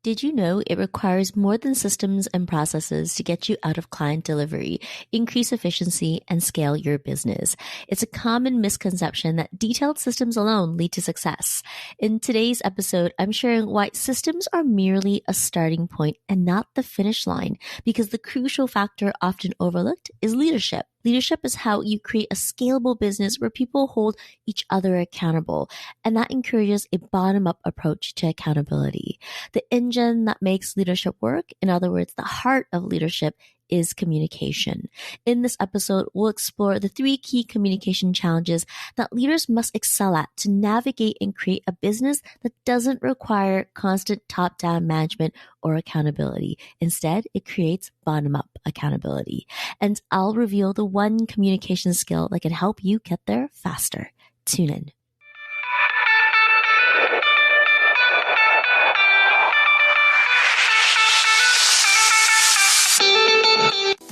Did you know it requires more than systems and processes to get you out of client delivery, increase efficiency, and scale your business? It's a common misconception that detailed systems alone lead to success. In today's episode, I'm sharing why systems are merely a starting point and not the finish line, because the crucial factor often overlooked is leadership. Leadership is how you create a scalable business where people hold each other accountable, and that encourages a bottom-up approach to accountability. The engine that makes leadership work, in other words, the heart of leadership, is communication. In this episode, we'll explore the 3 key communication challenges that leaders must excel at to navigate and create a business that doesn't require constant top-down management or accountability. Instead, it creates bottom-up accountability. And I'll reveal the one communication skill that can help you get there faster. Tune in.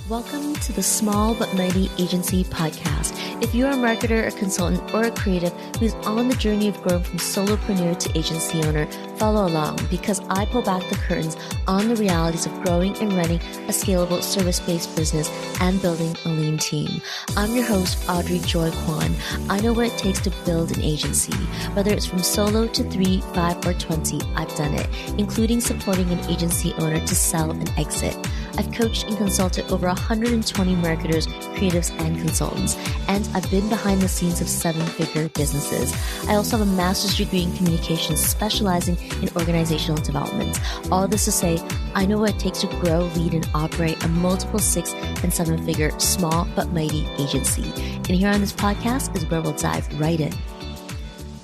Welcome to the Small But Mighty Agency podcast. If you're a marketer, a consultant, or a creative who's on the journey of growing from solopreneur to agency owner, follow along because I pull back the curtains on the realities of growing and running a scalable service-based business and building a lean team. I'm your host, Audrey Joy Kwan. I know what it takes to build an agency. Whether it's from solo to 3, 5, or 20, I've done it, including supporting an agency owner to sell and exit. I've coached and consulted over 120 marketers, creatives, and consultants, and I've been behind the scenes of 7-figure businesses. I also have a master's degree in communications specializing in organizational development. All this to say, I know what it takes to grow, lead, and operate a multiple 6- and 7-figure small but mighty agency. And here on this podcast is where we'll dive right in.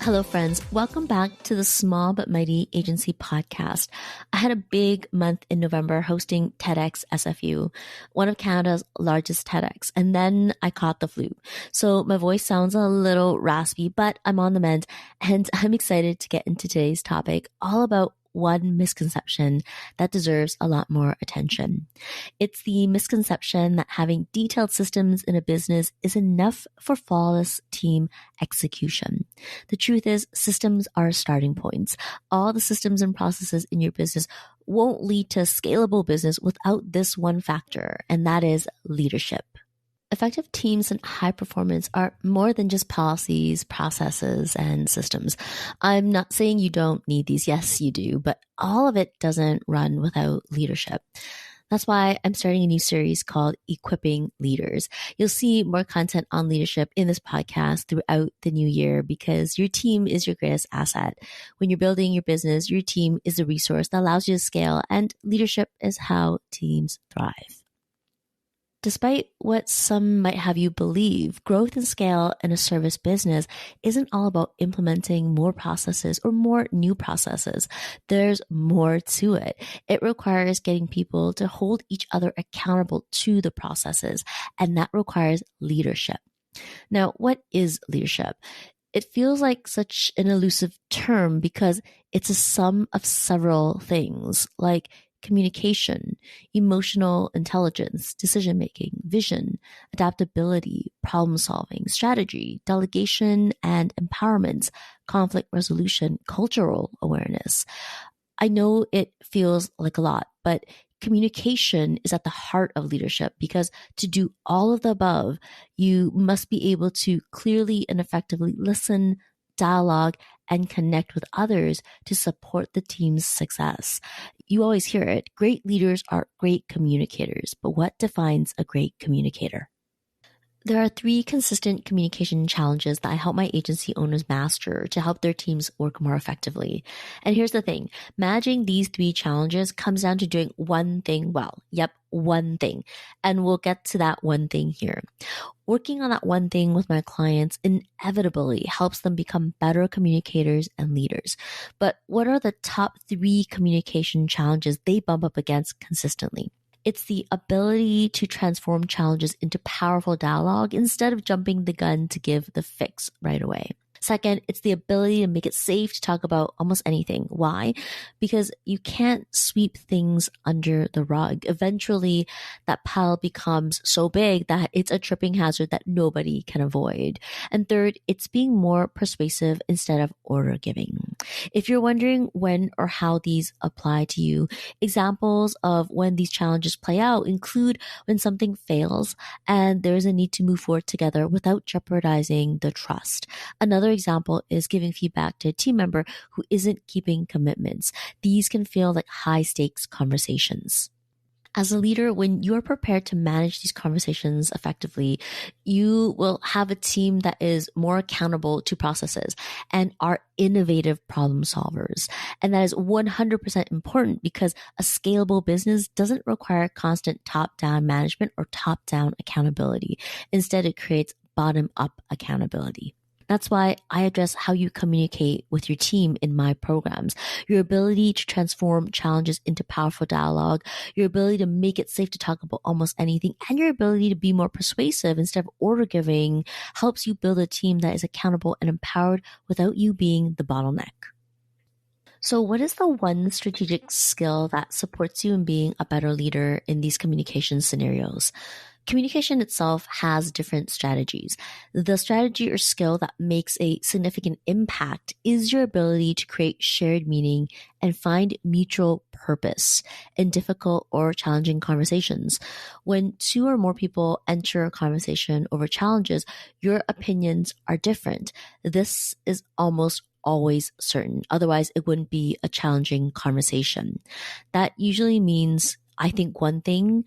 Hello, friends. Welcome back to the Small But Mighty Agency podcast. I had a big month in November hosting TEDx SFU, one of Canada's largest TEDx, and then I caught the flu. So my voice sounds a little raspy, but I'm on the mend, and I'm excited to get into today's topic, all about one misconception that deserves a lot more attention. It's the misconception that having detailed systems in a business is enough for flawless team execution. The truth is, systems are starting points. All the systems and processes in your business won't lead to a scalable business without this one factor, and that is leadership. Effective teams and high performance are more than just policies, processes, and systems. I'm not saying you don't need these. Yes, you do, but all of it doesn't run without leadership. That's why I'm starting a new series called Equipping Leaders. You'll see more content on leadership in this podcast throughout the new year because your team is your greatest asset. When you're building your business, your team is the resource that allows you to scale, and leadership is how teams thrive. Despite what some might have you believe, growth and scale in a service business isn't all about implementing more processes or more new processes. There's more to it. It requires getting people to hold each other accountable to the processes, and that requires leadership. Now, what is leadership? It feels like such an elusive term because it's a sum of several things like communication, emotional intelligence, decision-making, vision, adaptability, problem-solving, strategy, delegation and empowerment, conflict resolution, cultural awareness. I know it feels like a lot, but communication is at the heart of leadership because to do all of the above, you must be able to clearly and effectively listen, dialogue, and connect with others to support the team's success. You always hear it. Great leaders are great communicators, but what defines a great communicator? There are 3 consistent communication challenges that I help my agency owners master to help their teams work more effectively. And here's the thing, managing these 3 challenges comes down to doing one thing well. Yep, one thing. And we'll get to that one thing here. Working on that one thing with my clients inevitably helps them become better communicators and leaders. But what are the top 3 communication challenges they bump up against consistently? It's the ability to transform challenges into powerful dialogue instead of jumping the gun to give the fix right away. Second, it's the ability to make it safe to talk about almost anything. Why? Because you can't sweep things under the rug. Eventually, that pile becomes so big that it's a tripping hazard that nobody can avoid. And third, it's being more persuasive instead of order giving. If you're wondering when or how these apply to you, examples of when these challenges play out include when something fails and there is a need to move forward together without jeopardizing the trust. Another example is giving feedback to a team member who isn't keeping commitments. These can feel like high stakes conversations. As a leader, when you're prepared to manage these conversations effectively, you will have a team that is more accountable to processes and are innovative problem solvers. And that is 100% important because a scalable business doesn't require constant top-down management or top-down accountability. Instead, it creates bottom-up accountability. That's why I address how you communicate with your team in my programs. Your ability to transform challenges into powerful dialogue, your ability to make it safe to talk about almost anything, and your ability to be more persuasive instead of order giving helps you build a team that is accountable and empowered without you being the bottleneck. So what is the one strategic skill that supports you in being a better leader in these communication scenarios? Communication itself has different strategies. The strategy or skill that makes a significant impact is your ability to create shared meaning and find mutual purpose in difficult or challenging conversations. When two or more people enter a conversation over challenges, your opinions are different. This is almost always certain. Otherwise, it wouldn't be a challenging conversation. That usually means I think one thing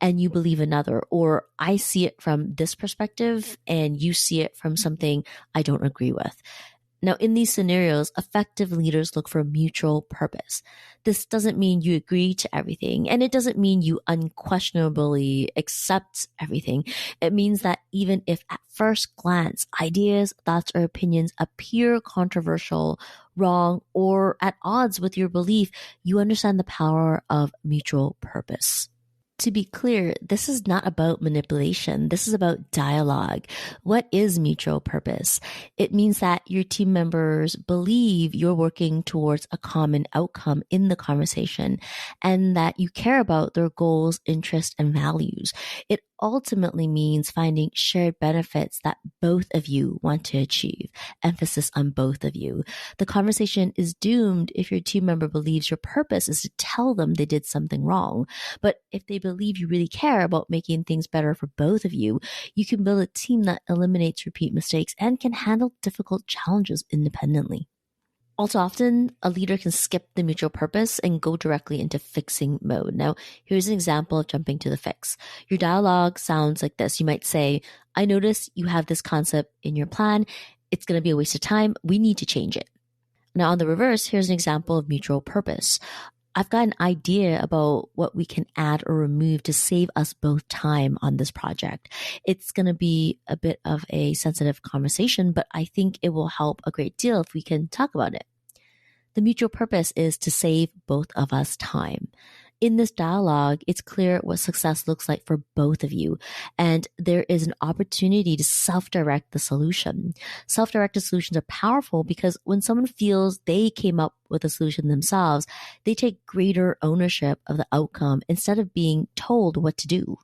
and you believe another, or I see it from this perspective and you see it from something I don't agree with. Now, in these scenarios, effective leaders look for mutual purpose. This doesn't mean you agree to everything, and it doesn't mean you unquestionably accept everything. It means that even if at first glance, ideas, thoughts, or opinions appear controversial, wrong, or at odds with your belief, you understand the power of mutual purpose. To be clear, this is not about manipulation. This is about dialogue. What is mutual purpose? It means that your team members believe you're working towards a common outcome in the conversation and that you care about their goals, interests, and values. It ultimately means finding shared benefits that both of you want to achieve. Emphasis on both of you. The conversation is doomed if your team member believes your purpose is to tell them they did something wrong. But if they believe you really care about making things better for both of you, you can build a team that eliminates repeat mistakes and can handle difficult challenges independently. Also often, a leader can skip the mutual purpose and go directly into fixing mode. Now, here's an example of jumping to the fix. Your dialogue sounds like this. You might say, I notice you have this concept in your plan. It's going to be a waste of time. We need to change it. Now, on the reverse, here's an example of mutual purpose. I've got an idea about what we can add or remove to save us both time on this project. It's going to be a bit of a sensitive conversation, but I think it will help a great deal if we can talk about it. The mutual purpose is to save both of us time. In this dialogue, it's clear what success looks like for both of you, and there is an opportunity to self-direct the solution. Self-directed solutions are powerful because when someone feels they came up with a solution themselves, they take greater ownership of the outcome instead of being told what to do.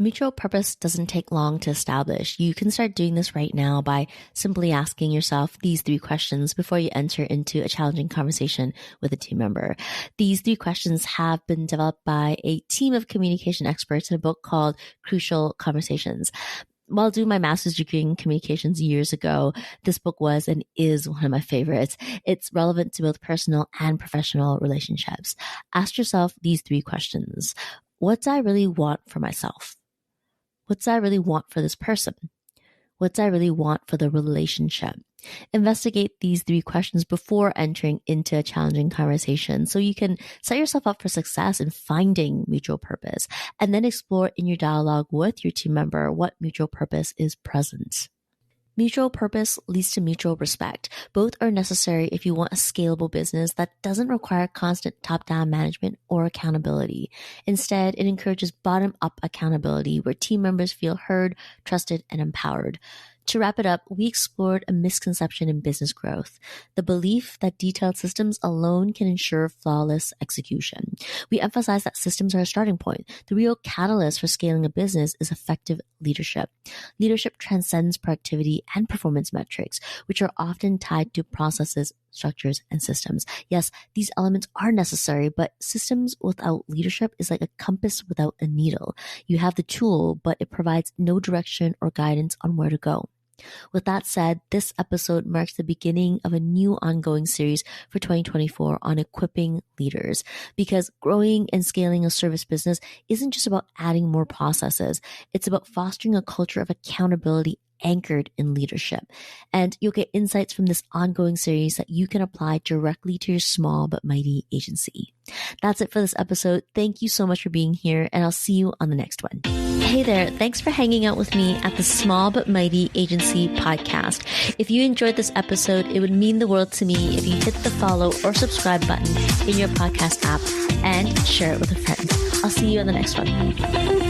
Mutual purpose doesn't take long to establish. You can start doing this right now by simply asking yourself these 3 questions before you enter into a challenging conversation with a team member. These 3 questions have been developed by a team of communication experts in a book called Crucial Conversations. While doing my master's degree in communications years ago, this book was and is one of my favorites. It's relevant to both personal and professional relationships. Ask yourself these 3 questions. What do I really want for myself? What do I really want for this person? What do I really want for the relationship? Investigate these 3 questions before entering into a challenging conversation so you can set yourself up for success in finding mutual purpose, and then explore in your dialogue with your team member what mutual purpose is present. Mutual purpose leads to mutual respect. Both are necessary if you want a scalable business that doesn't require constant top-down management or accountability. Instead, it encourages bottom-up accountability where team members feel heard, trusted, and empowered. To wrap it up, we explored a misconception in business growth, the belief that detailed systems alone can ensure flawless execution. We emphasize that systems are a starting point. The real catalyst for scaling a business is effective leadership. Leadership transcends productivity and performance metrics, which are often tied to processes structures, and systems. Yes, these elements are necessary, but systems without leadership is like a compass without a needle. You have the tool, but it provides no direction or guidance on where to go. With that said, this episode marks the beginning of a new ongoing series for 2024 on equipping leaders, because growing and scaling a service business isn't just about adding more processes. It's about fostering a culture of accountability anchored in leadership. And you'll get insights from this ongoing series that you can apply directly to your small but mighty agency. That's it for this episode. Thank you so much for being here, and I'll see you on the next one. Hey there. Thanks for hanging out with me at the Small But Mighty Agency podcast. If you enjoyed this episode, it would mean the world to me if you hit the follow or subscribe button in your podcast app and share it with a friend. I'll see you on the next one.